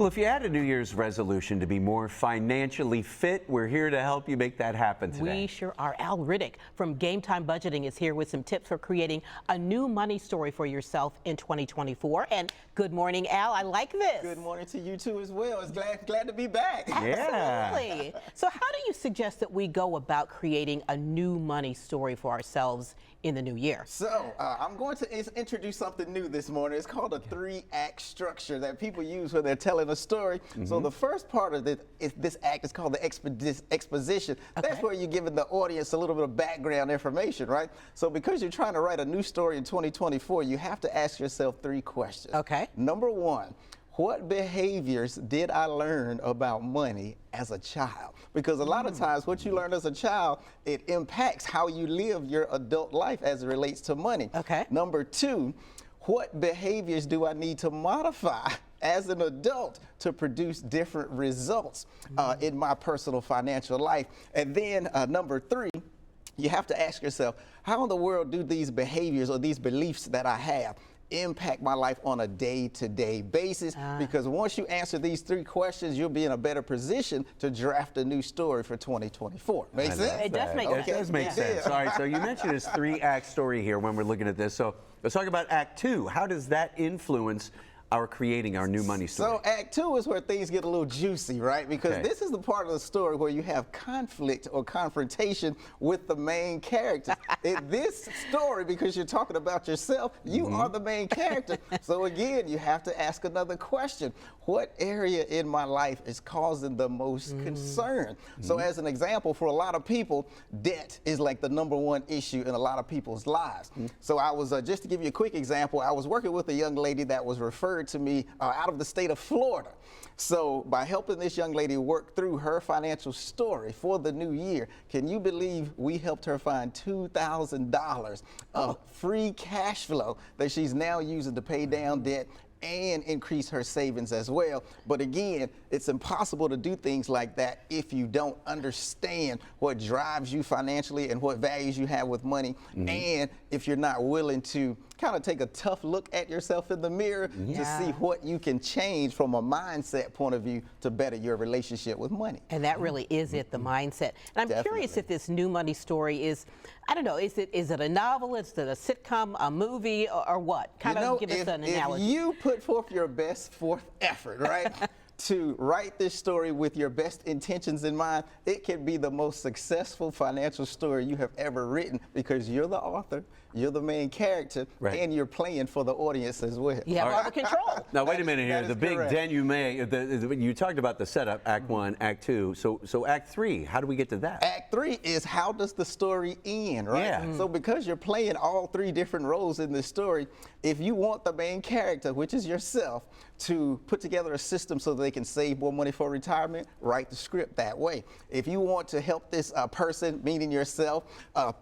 Well, if you had a New Year's resolution to be more financially fit, we're here to help you make that happen today. We sure are. Al Riddick from Game Time Budgeting is here with some tips for creating a new money story for yourself in 2024. And good morning, Al. I like this. Good morning to you too as well. It's glad to be back. Absolutely. So how do you suggest that we go about creating a new money story for ourselves in the new year? So I'm going to introduce something new this morning. It's called a 3-act structure that people use when they're telling a story. So the first part of this act is called the exposition. That's where you're giving the audience a little bit of background information, right? So because you're trying to write a new story in 2024, you have to ask yourself 3 questions. Okay. Number 1, what behaviors did I learn about money as a child? Because a lot of times what you learn as a child, it impacts how you live your adult life as it relates to money. Okay. Number 2, what behaviors do I need to modify as an adult to produce different results in my personal financial life? And then number 3, you have to ask yourself, how in the world do these behaviors or these beliefs that I have impact my life on a day-to-day basis? Because once you answer these 3 questions, you'll be in a better position to draft a new story for 2024. Make sense? It does make sense. It does make sense. All right, so you mentioned this 3-act story here when we're looking at this. So let's talk about Act 2. How does that influence our creating our new money story? So Act 2 is where things get a little juicy, right? Because this is the part of the story where you have conflict or confrontation with the main character. In this story, because you're talking about yourself, you are the main character. So again, you have to ask another question. What area in my life is causing the most concern? So as an example, for a lot of people, debt is like the #1 issue in a lot of people's lives. So I was, just to give you a quick example, I was working with a young lady that was referred to me out of the state of Florida. So by helping this young lady work through her financial story for the new year, can you believe we helped her find $2,000 of free cash flow that she's now using to pay down debt and increase her savings as well? But again, it's impossible to do things like that if you don't understand what drives you financially and what values you have with money, and if you're not willing to kind of take a tough look at yourself in the mirror to see what you can change from a mindset point of view to better your relationship with money. And that really is it, the mindset. And I'm curious if this new money story is, I don't know, is it a novel, is it a sitcom, a movie, or what? Kind of give us an analogy. If you put forth your best effort, right, to write this story with your best intentions in mind, it can be the most successful financial story you have ever written, because you're the author, you're the main character, and you're playing for the audience as well. You have all the control. Now wait a minute here. The big denouement, you talked about the setup, Act 1, Act 2. So Act 3, how do we get to that? Act 3 is how does the story end, right? Yeah. So because you're playing all 3 different roles in this story, if you want the main character, which is yourself, to put together a system so that they can save more money for retirement, write the script that way. If you want to help this person, meaning yourself,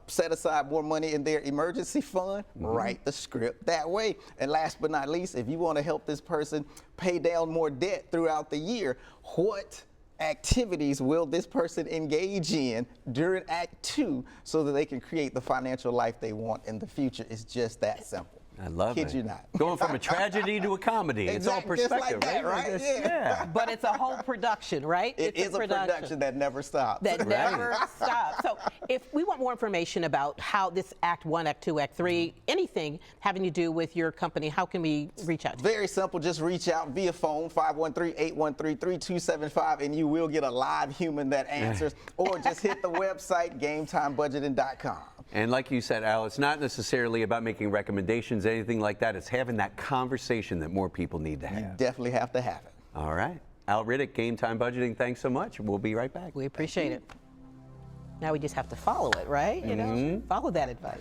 set aside more money in their emergency fund, write the script that way. And last but not least, if you want to help this person pay down more debt throughout the year, what activities will this person engage in during Act 2 so that they can create the financial life they want in the future? It's just that simple. I love it. Kid you not. Going from a tragedy to a comedy. It's all perspective, just like that, right? Yeah. But it's a whole production, right? It is a production that never stops. That never stops. So if we want more information about how this Act 1, Act 2, Act 3, anything having to do with your company, how can we reach out to you? Very simple. Just reach out via phone, 513-813-3275, and you will get a live human that answers, or just hit the website, gametimebudgeting.com. And like you said, Al, it's not necessarily about making recommendations, anything like that. It's having that conversation that more people need to have. You definitely have to have it. All right. Al Riddick, Game Time Budgeting, thanks so much. We'll be right back. We appreciate it. Now we just have to follow it, right? You know, follow that advice.